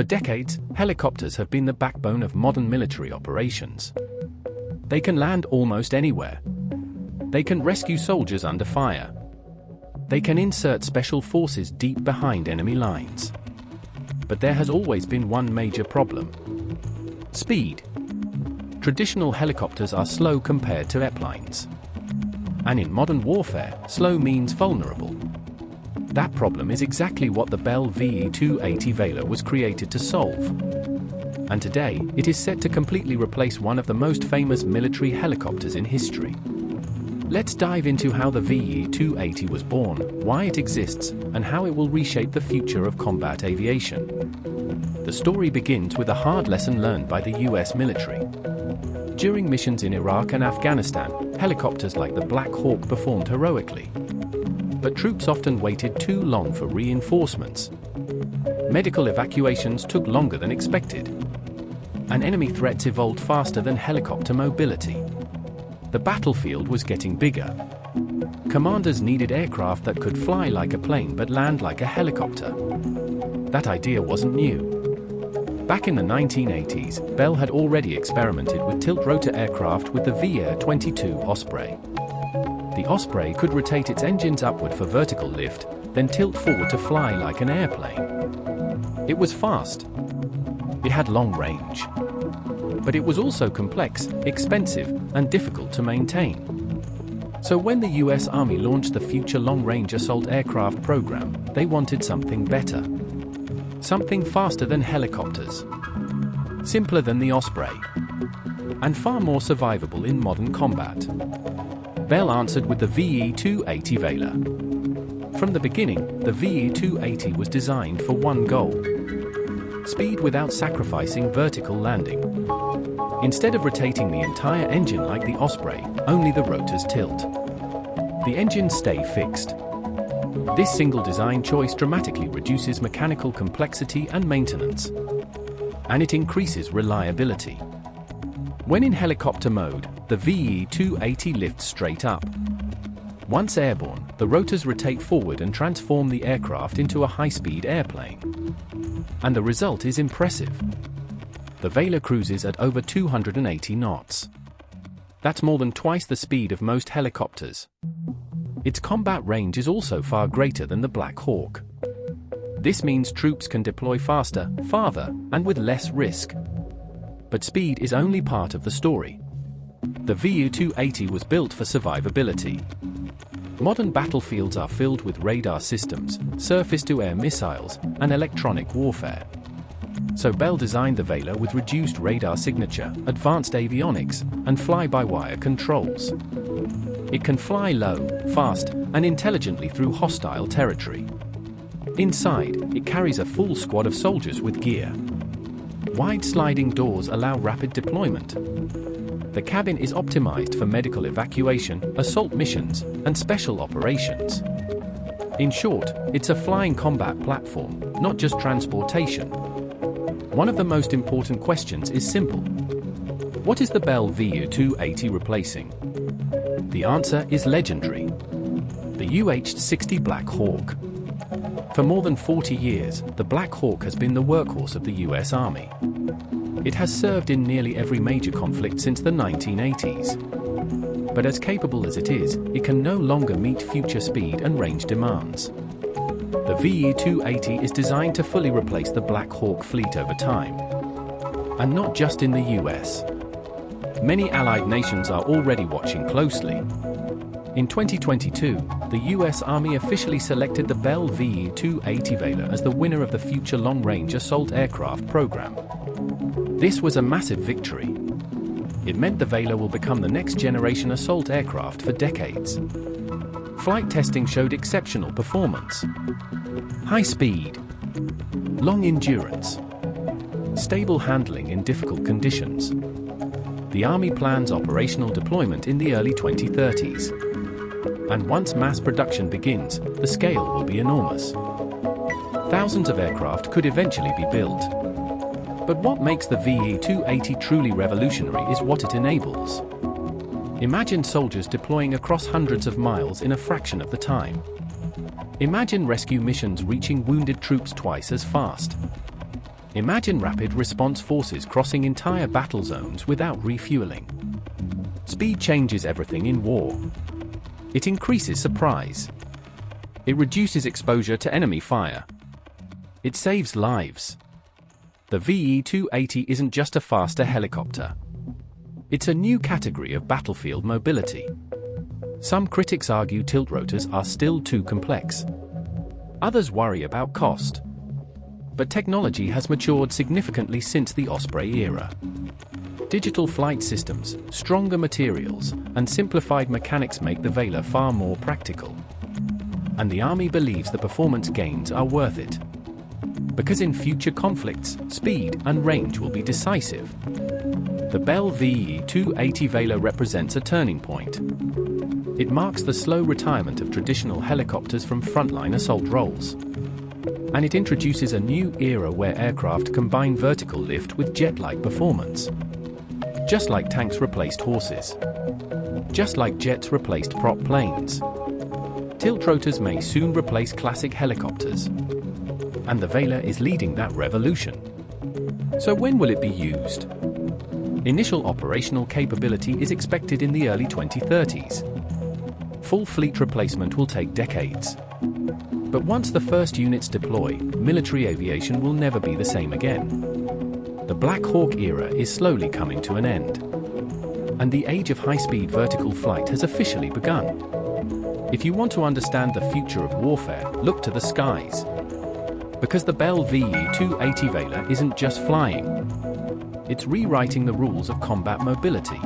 For decades, helicopters have been the backbone of modern military operations. They can land almost anywhere. They can rescue soldiers under fire. They can insert special forces deep behind enemy lines. But there has always been one major problem: speed. Traditional helicopters are slow compared to airplanes. And in modern warfare, slow means vulnerable. That problem is exactly what the Bell V-280 Valor was created to solve. And today, it is set to completely replace one of the most famous military helicopters in history. Let's dive into how the V-280 was born, why it exists, and how it will reshape the future of combat aviation. The story begins with a hard lesson learned by the US military. During missions in Iraq and Afghanistan, helicopters like the Black Hawk performed heroically. But troops often waited too long for reinforcements. Medical evacuations took longer than expected. And enemy threats evolved faster than helicopter mobility. The battlefield was getting bigger. Commanders needed aircraft that could fly like a plane but land like a helicopter. That idea wasn't new. Back in the 1980s, Bell had already experimented with tiltrotor aircraft with the V-280 Osprey. The Osprey could rotate its engines upward for vertical lift, then tilt forward to fly like an airplane. It was fast. It had long range. But it was also complex, expensive, and difficult to maintain. So when the US Army launched the Future Long-Range Assault Aircraft program, they wanted something better. Something faster than helicopters. Simpler than the Osprey. And far more survivable in modern combat. Bell answered with the V-280 Valor. From the beginning, the V-280 was designed for one goal: speed without sacrificing vertical landing. Instead of rotating the entire engine like the Osprey, only the rotors tilt. The engines stay fixed. This single design choice dramatically reduces mechanical complexity and maintenance. And it increases reliability. When in helicopter mode, the V-280 lifts straight up. Once airborne, the rotors rotate forward and transform the aircraft into a high-speed airplane. And the result is impressive. The Valor cruises at over 280 knots. That's more than twice the speed of most helicopters. Its combat range is also far greater than the Black Hawk. This means troops can deploy faster, farther, and with less risk. But speed is only part of the story. The V-280 was built for survivability. Modern battlefields are filled with radar systems, surface-to-air missiles, and electronic warfare. So Bell designed the Valor with reduced radar signature, advanced avionics, and fly-by-wire controls. It can fly low, fast, and intelligently through hostile territory. Inside, it carries a full squad of soldiers with gear. Wide sliding doors allow rapid deployment. The cabin is optimized for medical evacuation, assault missions, and special operations. In short, it's a flying combat platform, not just transportation. One of the most important questions is simple. What is the Bell V-280 replacing? The answer is legendary. The UH-60 Black Hawk. For more than 40 years, the Black Hawk has been the workhorse of the US Army. It has served in nearly every major conflict since the 1980s. But as capable as it is, it can no longer meet future speed and range demands. The V-280 is designed to fully replace the Black Hawk fleet over time. And not just in the US. Many allied nations are already watching closely. In 2022, the US Army officially selected the Bell V-280 Valor as the winner of the Future Long-Range Assault Aircraft program. This was a massive victory. It meant the Valor will become the next-generation assault aircraft for decades. Flight testing showed exceptional performance. High speed, long endurance, stable handling in difficult conditions. The Army plans operational deployment in the early 2030s. And once mass production begins, the scale will be enormous. Thousands of aircraft could eventually be built. But what makes the V-280 truly revolutionary is what it enables. Imagine soldiers deploying across hundreds of miles in a fraction of the time. Imagine rescue missions reaching wounded troops twice as fast. Imagine rapid response forces crossing entire battle zones without refueling. Speed changes everything in war. It increases surprise. It reduces exposure to enemy fire. It saves lives. The VE-280 isn't just a faster helicopter. It's a new category of battlefield mobility. Some critics argue tiltrotors are still too complex. Others worry about cost. But technology has matured significantly since the Osprey era. Digital flight systems, stronger materials, and simplified mechanics make the Valor far more practical. And the Army believes the performance gains are worth it. Because in future conflicts, speed and range will be decisive. The Bell V-280 Valor represents a turning point. It marks the slow retirement of traditional helicopters from frontline assault roles. And it introduces a new era where aircraft combine vertical lift with jet-like performance. Just like tanks replaced horses. Just like jets replaced prop planes. Tiltrotors may soon replace classic helicopters. And the Valor is leading that revolution. So when will it be used? Initial operational capability is expected in the early 2030s. Full fleet replacement will take decades. But once the first units deploy, military aviation will never be the same again. The Black Hawk era is slowly coming to an end. And the age of high-speed vertical flight has officially begun. If you want to understand the future of warfare, look to the skies. Because the Bell V-280 Valor isn't just flying. It's rewriting the rules of combat mobility.